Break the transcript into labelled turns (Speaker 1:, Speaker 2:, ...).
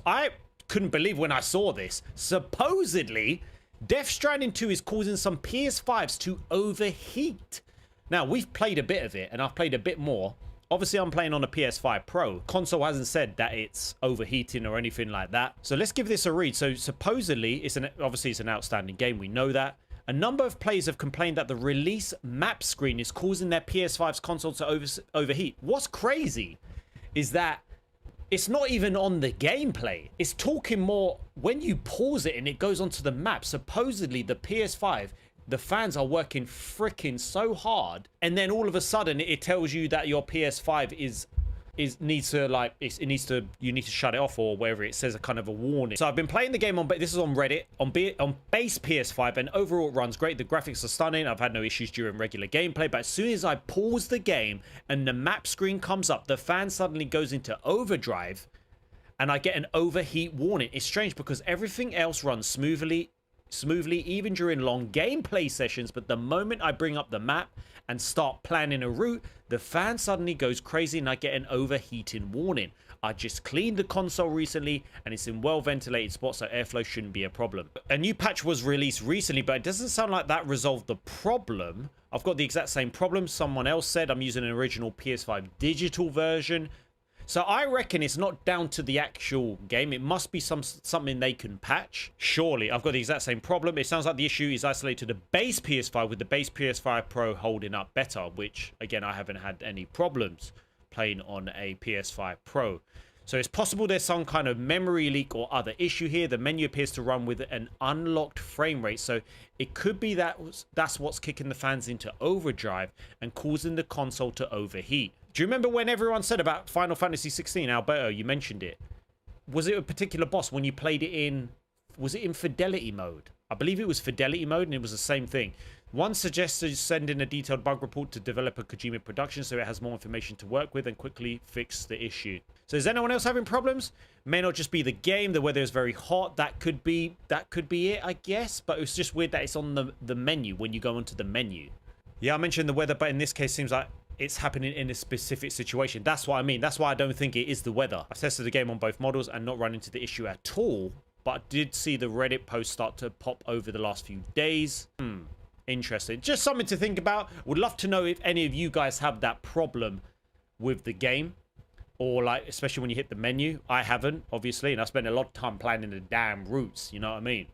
Speaker 1: I couldn't believe when I saw this. Supposedly, Death Stranding 2 is causing some PS5s to overheat. Now, we've played a bit of it, and I've played a bit more. Obviously, I'm playing on a PS5 Pro. Console hasn't said that it's overheating or anything like that. So let's give this a read. So supposedly, obviously it's an outstanding game. We know that. A number of players have complained that the release map screen is causing their PS5's console to overheat. What's crazy is that it's not even on the gameplay. It's talking more when you pause it and it goes onto the map. Supposedly, the PS5, the fans are working freaking so hard, and then all of a sudden it tells you that your PS5 you need to shut it off, or wherever it says a kind of a warning. So I've been playing the game on, this is on Reddit, on base PS5, and overall it runs great. The graphics are stunning. I've had no issues during regular gameplay, but as soon as I pause the game and the map screen comes up, the fan suddenly goes into overdrive and I get an overheat warning. It's strange because everything else runs smoothly even during long gameplay sessions, but the moment I bring up the map and start planning a route, the fan suddenly goes crazy and I get an overheating warning. I just cleaned the console recently and it's in well ventilated spots, so airflow shouldn't be a problem. A new patch was released recently, but it doesn't sound like that resolved the problem. I've got the exact same problem. Someone else said I'm using an original PS5 digital version. So I reckon it's not down to the actual game. It must be something they can patch. Surely, I've got the exact same problem. It sounds like the issue is isolated to the base PS5, with the base PS5 Pro holding up better, which, again, I haven't had any problems playing on a PS5 Pro. So it's possible there's some kind of memory leak or other issue here. The menu appears to run with an unlocked frame rate. So it could be that that's what's kicking the fans into overdrive and causing the console to overheat. Do you remember when everyone said about Final Fantasy 16, Alberto, you mentioned it? Was it a particular boss when you played it in, was it in fidelity mode? I believe it was fidelity mode, and it was the same thing. One suggested sending a detailed bug report to developer Kojima Productions so it has more information to work with and quickly fix the issue. So is anyone else having problems? May not just be the game, the weather is very hot. That could be it, I guess. But it's just weird that it's on the menu when you go onto the menu. Yeah, I mentioned the weather, but in this case, seems like it's happening in a specific situation. That's what I mean. That's why I don't think it is the weather. I've tested the game on both models and not run into the issue at all. But I did see the Reddit post start to pop over the last few days. Interesting. Just something to think about. Would love to know if any of you guys have that problem with the game. Or like, especially when you hit the menu. I haven't, obviously. And I spent a lot of time planning the damn routes. You know what I mean?